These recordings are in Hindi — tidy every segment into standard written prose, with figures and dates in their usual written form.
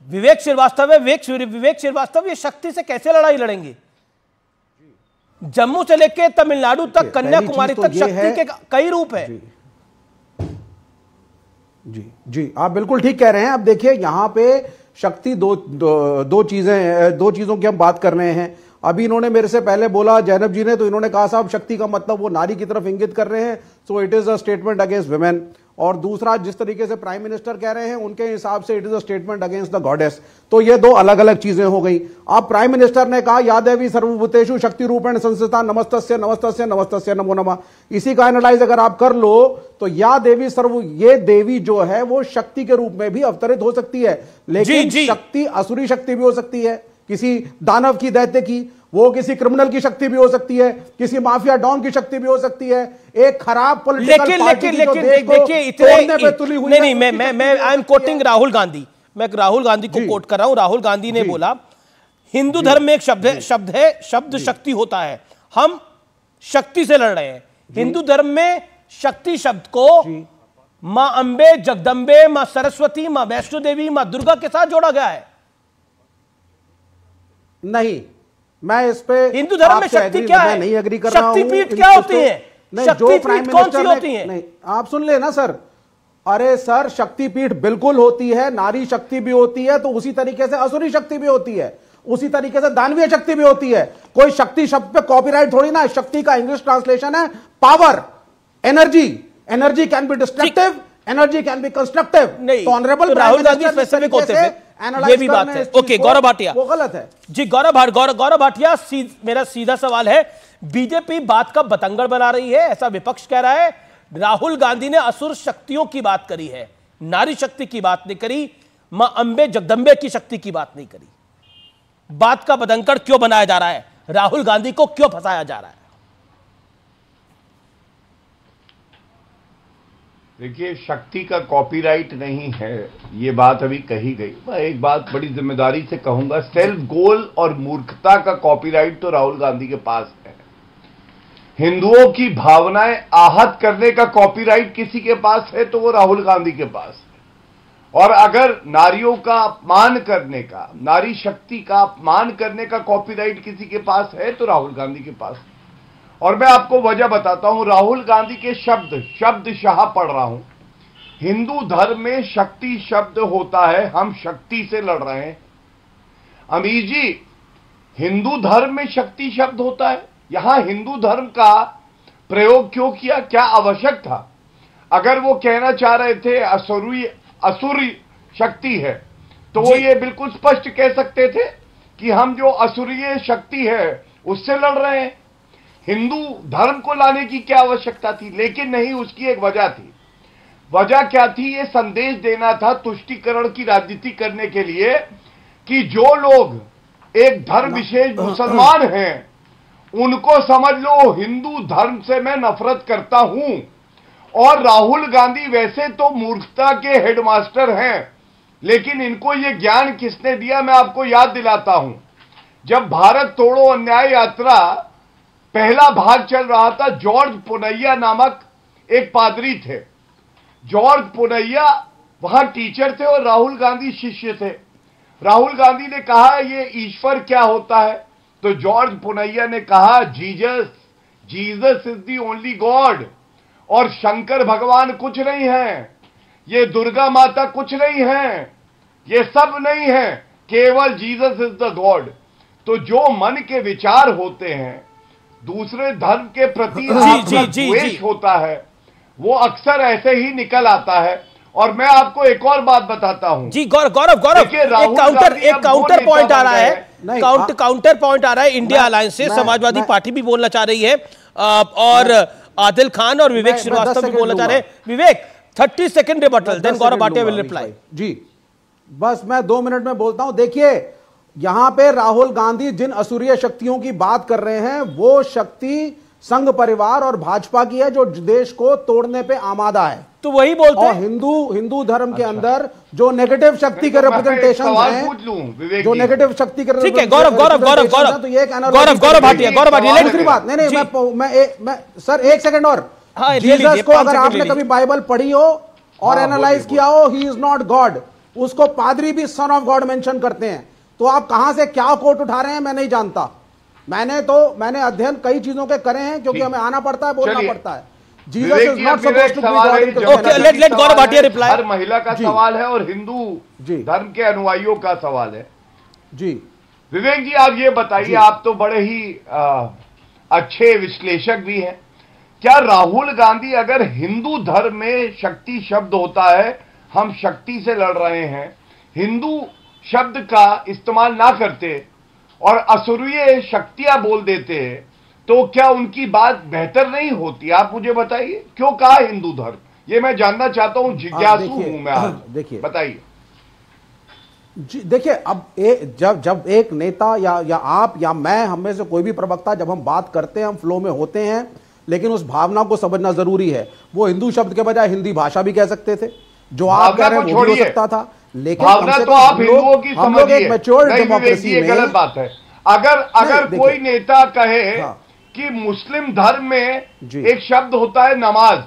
विवेक श्रीवास्तव है, विवेक श्रीवास्तव ये शक्ति से कैसे लड़ाई लड़ेंगे? जम्मू से लेके तमिलनाडु तक, कन्याकुमारी तक शक्ति के कई रूप है। जी जी, आप बिल्कुल ठीक कह रहे हैं। अब देखिए यहां पे शक्ति दो चीजों की हम बात कर रहे हैं। अभी इन्होंने मेरे से पहले बोला, जैनब जी ने, तो इन्होंने कहा साहब शक्ति का मतलब वो नारी की तरफ इंगित कर रहे हैं, so it is a statement against women. और दूसरा, जिस तरीके से प्राइम मिनिस्टर कह रहे हैं उनके हिसाब से it is a statement against the goddess. तो ये दो अलग अलग चीजें हो गई। अब प्राइम मिनिस्टर ने कहा या देवी सर्वभूतेषु शक्ति रूपेण संस्थिता नमस्तस्य नमस्तस्य नमस्तस्य नमो नमः। इसी का एनालाइज अगर आप कर लो तो या देवी ये देवी जो है वो शक्ति के रूप में भी अवतरित हो सकती है, लेकिन शक्ति असुरी शक्ति भी हो सकती है, किसी दानव की, दैत्य की, वो किसी क्रिमिनल की शक्ति भी हो सकती है, किसी माफिया डॉन की शक्ति भी हो सकती है, एक खराब पॉलिटिकल पार्टी की जो देश को तोड़ने पे तुली हुई है। नहीं, मैं I am quoting Rahul Gandhi, मैं राहुल गांधी को कोट कर रहा हूं। राहुल गांधी ने बोला हिंदू धर्म में एक शब्द शक्ति होता है, हम शक्ति से लड़ रहे हैं। हिंदू धर्म में शक्ति शब्द को मां अंबे, जगदंबे, मां सरस्वती, मां वैष्णो देवी, मां दुर्गा के साथ जोड़ा गया है। नहीं, मैं इस पे हिंदू धर्म में शक्ति क्या है? नहीं एग्री कर रहा हूं। शक्तिपीठ क्या होती है? नहीं, जो प्राइम मिनिस्टर होती है, नहीं आप सुन ले ना सर। अरे सर, शक्तिपीठ बिल्कुल होती है, नारी शक्ति भी होती है, तो उसी तरीके से असुरी शक्ति भी होती है, उसी तरीके से दानवीय शक्ति भी होती है। कोई शक्ति शब्द पे कॉपीराइट थोड़ी ना। शक्ति का इंग्लिश ट्रांसलेशन है power, energy. Energy can be destructive, energy can be constructive. नहीं, तो ऑनरेबल राहुल गांधी स्पेसिफिक होते थे, ये भी बात है। ओके, गौरव भाटिया, वो गलत है जी। गौरव भाटिया, मेरा सीधा सवाल है, बीजेपी बात का बतंगड़ बना रही है, ऐसा विपक्ष कह रहा है। राहुल गांधी ने असुर शक्तियों की बात करी है, नारी शक्ति की बात नहीं करी, मां अंबे जगदंबे की शक्ति की बात नहीं करी। बात का बतंगड़ क्यों बनाया जा रहा है? राहुल गांधी को क्यों फंसाया जा रहा है? देखिए, शक्ति का कॉपीराइट नहीं है, ये बात अभी कही गई। मैं एक बात बड़ी जिम्मेदारी से कहूंगा, सेल्फ गोल और मूर्खता का कॉपीराइट तो राहुल गांधी के पास है। हिंदुओं की भावनाएं आहत करने का कॉपीराइट किसी के पास है तो वो राहुल गांधी के पास है। और अगर नारियों का अपमान करने का, नारी शक्ति का अपमान करने का कॉपीराइट किसी के पास है तो राहुल गांधी के पास है। और मैं आपको वजह बताता हूं, राहुल गांधी के शब्दशाह पढ़ रहा हूं। हिंदू धर्म में शक्ति शब्द होता है, हम शक्ति से लड़ रहे हैं। अमीर जी, हिंदू धर्म में शक्ति शब्द होता है, यहां हिंदू धर्म का प्रयोग क्यों किया? क्या आवश्यक था? अगर वो कहना चाह रहे थे असुरी शक्ति है, तो वो ये बिल्कुल स्पष्ट कह सकते थे कि हम जो असुरीय शक्ति है उससे लड़ रहे हैं। हिंदू धर्म को लाने की क्या आवश्यकता थी? लेकिन नहीं, उसकी एक वजह थी। वजह क्या थी? ये संदेश देना था तुष्टीकरण की राजनीति करने के लिए कि जो लोग एक धर्म विशेष मुसलमान हैं उनको समझ लो हिंदू धर्म से मैं नफरत करता हूं। और राहुल गांधी वैसे तो मूर्खता के हेडमास्टर हैं, लेकिन इनको ये ज्ञान किसने दिया? मैं आपको याद दिलाता हूं, जब भारत तोड़ो अन्याय यात्रा पहला भाग चल रहा था, जॉर्ज पुनैया नामक एक पादरी थे। जॉर्ज पुनैया वहां टीचर थे और राहुल गांधी शिष्य थे। राहुल गांधी ने कहा ये ईश्वर क्या होता है? तो जॉर्ज पुनैया ने कहा Jesus is the only God, और शंकर भगवान कुछ नहीं है, ये दुर्गा माता कुछ नहीं है, ये सब नहीं है, केवल जीसस इज द गॉड। तो जो मन के विचार होते हैं, दूसरे धर्म के प्रति द्वेष होता है, वो अक्सर ऐसे ही निकल आता है। और मैं आपको एक और बात बताता हूं जी। गौरव एक काउंटर पॉइंट आ रहा है, काउंटर पॉइंट आ रहा है इंडिया अलायंस से। समाजवादी पार्टी भी बोलना चाह रही है और आदिल खान और विवेक श्रीवास्तव भी बोलना चाह रहे हैं। Vivek 30 second rebuttal, then Gaurav Bhatia will reply. जी बस मैं 2 मिनट में बोलता हूं। देखिए यहां पे राहुल गांधी जिन असुरीय शक्तियों की बात कर रहे हैं वो शक्ति संघ परिवार और भाजपा की है जो देश को तोड़ने पे आमादा है। तो वही बोलते हैं हिंदू धर्म के अंदर जो नेगेटिव शक्ति के रिप्रेजेंटेशन हैं, जो नेगेटिव शक्ति के, ठीक है गौरव तो ये गौरव भाटिया दूसरी बात नहीं, मैं सर 1 सेकंड और, जीसस को अगर आपने कभी बाइबल पढ़ी हो और एनालाइज किया हो, ही इज नॉट गॉड। उसको पादरी भी सन ऑफ गॉड मेंशन करते हैं। तो आप कहां से क्या कोट उठा रहे हैं मैं नहीं जानता। मैंने अध्ययन कई चीजों के करे हैं, क्योंकि हमें आना पड़ता है, बोलना पड़ता है। Jesus is not supposed to be God in okay, let Gaurav Bhatia reply. हर महिला का सवाल है और हिंदू धर्म के अनुयायियों का सवाल है। जी विवेक जी, आप ये बताइए, आप तो बड़े ही अच्छे विश्लेषक भी हैं। क्या राहुल गांधी, अगर हिंदू धर्म में शक्ति शब्द होता है, हम शक्ति से लड़ रहे हैं, हिंदू शब्द का इस्तेमाल ना करते और असुरीय शक्तियां बोल देते हैं, तो क्या उनकी बात बेहतर नहीं होती? आप मुझे बताइए, क्यों कहा हिंदू धर्म? ये मैं जानना चाहता हूं, जिज्ञासु हूं मैं आज। देखिए, बताइए। देखिए, अब जब एक नेता या आप या मैं, हम में से कोई भी प्रवक्ता, जब हम बात करते हैं, हम फ्लो में होते हैं, लेकिन उस भावना को समझना जरूरी है। वो हिंदू शब्द के बजाय हिंदी भाषा भी कह सकते थे, जो आप कह रहे हैं वो भी हो सकता था। लेकिन भावना तो आप हिंदुओं की समझिए, एक मैच्योर डेमोक्रेसी में गलत बात है। अगर कोई नेता कहे कि मुस्लिम धर्म में एक शब्द होता है नमाज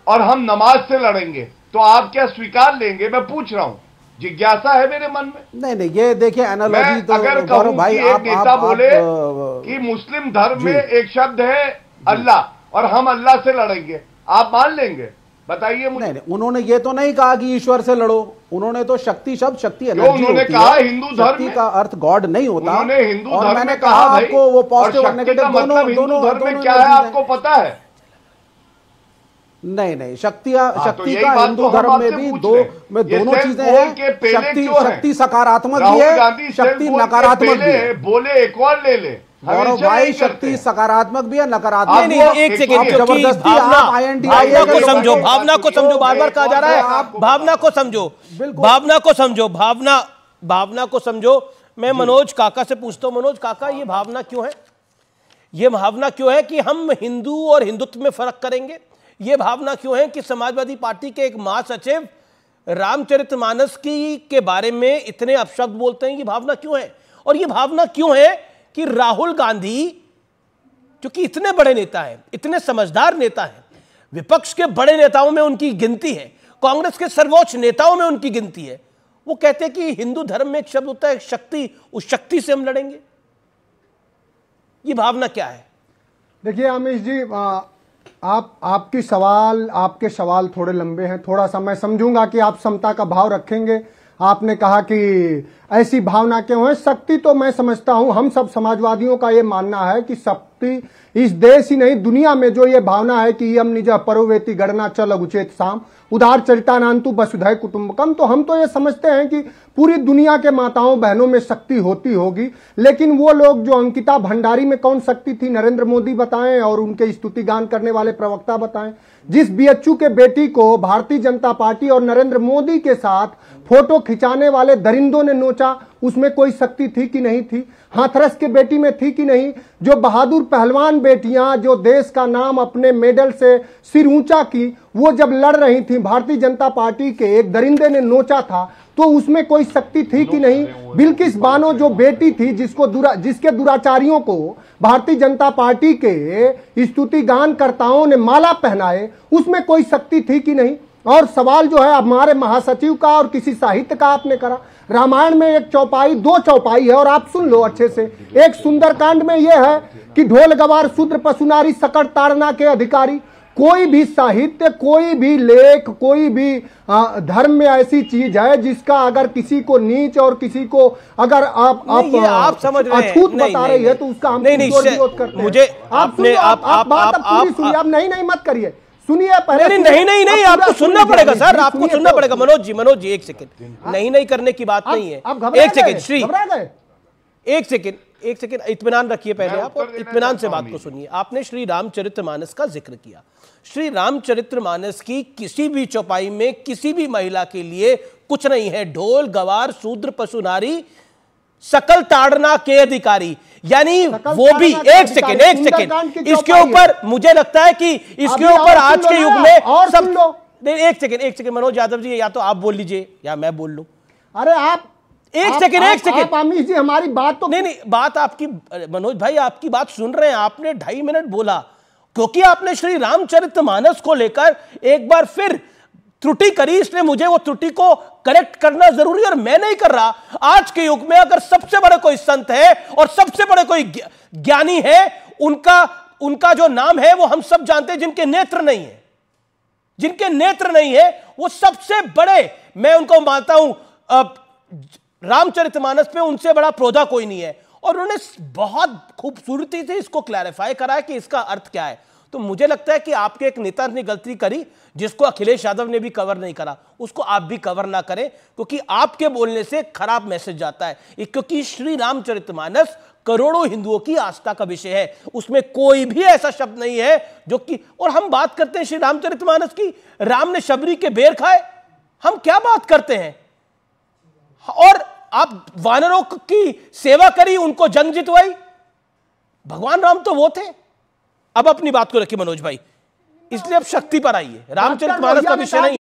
और हम नमाज से लड़ेंगे, तो आप क्या स्वीकार लेंगे? मैं पूछ रहा हूं, जिज्ञासा है मेरे मन में। नहीं, ये देखिए एनालॉजी तो अगर कहूं भाई, एक नेता बोले कि मुस्लिम धर्म में एक शब्द है अल्लाह और हम अल्लाह से लड़ेंगे, आप मान लेंगे? बताइए मुझे। नहीं, उन्होंने ये तो नहीं कहा कि ईश्वर से लड़ो, उन्होंने तो शक्ति शब्द, शक्ति एनर्जी होती है। उन्होंने कहा हिंदू धर्म का अर्थ गॉड नहीं होता। उन्होंने हिंदू धर्म और मैंने कहा आपको वो पॉजिटिव और नेगेटिव दोनों धर्म में क्या है आपको पता है? नहीं, शक्ति का हिंदू धर्म में भी दोनों चीजें हैं। शक्ति सकारात्मक भी है, शक्ति नकारात्मक भी है। बोले एक और ले ले गौरव भाई, शक्ति सकारात्मक भी है, नकारात्मक भी। एक सेकंड, जबरदस्ती भावना को समझो, भावना को समझो, बार बार कहा जा रहा है भावना को समझो, भावना को समझो, भावना को समझो। मैं मनोज काका से पूछता हूं, मनोज काका, ये भावना क्यों है? ये भावना क्यों है कि हम हिंदू और हिंदुत्व में फर्क करेंगे? ये भावना क्यों है कि समाजवादी पार्टी के एक महासचिव रामचरितमानस के बारे में इतने अपशब्द बोलते हैं? ये भावना क्यों है? और ये भावना क्यों है कि राहुल गांधी, जो कि इतने बड़े नेता हैं, इतने समझदार नेता हैं, विपक्ष के बड़े नेताओं में उनकी गिनती है, कांग्रेस के सर्वोच्च नेताओं में उनकी गिनती है, वो कहते हैं कि हिंदू धर्म में एक शब्द होता है शक्ति, उस शक्ति से हम लड़ेंगे। ये भावना क्या है? देखिए अमीश जी, आपके सवाल थोड़े लंबे हैं, थोड़ा सा मैं समझूंगा कि आप समता का भाव रखेंगे। आपने कहा कि ऐसी भावना क्यों है? शक्ति तो मैं समझता हूं, हम सब समाजवादियों का ये मानना है कि शक्ति इस देश ही नहीं दुनिया में जो ये भावना है कि यम निज परोवेति गणना चल उचेत साम उदार चरितानांतु वसुधैव कुटुंबकम, तो हम तो ये समझते हैं कि पूरी दुनिया के माताओं बहनों में शक्ति होती होगी। लेकिन वो लोग जो अंकिता भंडारी में कौन शक्ति थी, नरेंद्र मोदी बताएं और उनके स्तुति गान करने वाले प्रवक्ता बताएं। जिस बीएचयू के बेटी को भारतीय जनता पार्टी और नरेंद्र मोदी के साथ फोटो खिंचाने वाले दरिंदों ने नोचा, उसमें कोई शक्ति थी कि नहीं थी? हाथरस के बेटी में थी कि नहीं? जो बहादुर पहलवान बेटियां जो देश का नाम अपने मेडल से सिर ऊंचा की, वो जब लड़ रही थी, भारतीय जनता पार्टी के एक दरिंदे ने नोचा था, तो उसमें कोई शक्ति थी कि नहीं? बिल्किस बानो जो बेटी थी, जिसके दुराचारियों को भारतीय जनता पार्टी के स्तुति गान कर्ताओं ने माला पहनाए, उसमें कोई शक्ति थी कि नहीं? और सवाल जो है हमारे महासचिव का और किसी साहित्य का आपने करा। रामायण में एक चौपाई, दो चौपाई है और आप सुन लो अच्छे से। एक सुंदरकांड में यह है कि ढोल गवार शूद्र पशुनारी सकट ताड़ना के अधिकारी। कोई भी साहित्य, कोई भी लेख, कोई भी धर्म में ऐसी चीज है जिसका अगर किसी को नीच और किसी को अगर आप समझ रहे हैं, अछूत बता रही है तो उसका हम विरोध करते हैं। मुझे आपने आप बात पूरी सुनिए, आप नहीं मत करिए, सुनिए पहले। नहीं, आपको सुनना पड़ेगा सर, आपको सुनना पड़ेगा। मनोज जी एक सेकंड, नहीं करने की बात नहीं है। एक सेकंड श्री, एक सेकंड इत्मीनान रखिए पहले आप, और इत्मीनान से बात को सुनिए। आपने श्री रामचरितमानस का जिक्र किया। श्री रामचरितमानस की किसी भी चौपाई में किसी भी महिला के लिए कुछ नहीं है। ढोल गवार शूद्र पशु नारी सकल ताड़ना के अधिकारी, यानी वो भी एक सेकंड इसके ऊपर मुझे लगता है कि इसके ऊपर आज के युग में और सब। एक सेकंड मनोज यादव जी, या तो आप बोल लीजिए या मैं बोल लूं। अरे आप एक सेकंड अमीश जी, हमारी बात तो नहीं, बात आपकी, मनोज भाई आपकी बात सुन रहे हैं। आपने 2.5 मिनट बोला क्योंकि आपने श्री रामचरितमानस को लेकर एक बार फिर त्रुटि करी, इसलिए मुझे वो त्रुटि को करेक्ट करना जरूरी है और मैं नहीं कर रहा। आज के युग में अगर सबसे बड़े कोई संत है और सबसे बड़े कोई ज्ञानी है, उनका जो नाम है वो हम सब जानते हैं, जिनके नेत्र नहीं है, जिनके नेत्र नहीं है वो सबसे बड़े, मैं उनको मानता हूं, रामचरितमानस पे उनसे बड़ा प्रोधा कोई नहीं है। और उन्होंने बहुत खूबसूरती से इसको क्लैरिफाई करा है कि इसका अर्थ क्या है। तो मुझे लगता है कि आपके एक नेता ने गलती करी जिसको अखिलेश यादव ने भी कवर नहीं करा, उसको आप भी कवर ना करें, क्योंकि आपके बोलने से खराब मैसेज जाता है। क्योंकि श्री रामचरितमानस करोड़ों हिंदुओं की आस्था का विषय है, उसमें कोई भी ऐसा शब्द नहीं है जो कि, और हम बात करते हैं श्री रामचरितमानस की, राम ने शबरी के बेर खाए, हम क्या बात करते हैं। और आप वानरों की सेवा करी, उनको जंग जितवाई, भगवान राम तो वो थे। अब अपनी बात को रखिए मनोज भाई, इसलिए अब शक्ति पर आइए, रामचरितमानस का विषय नहीं।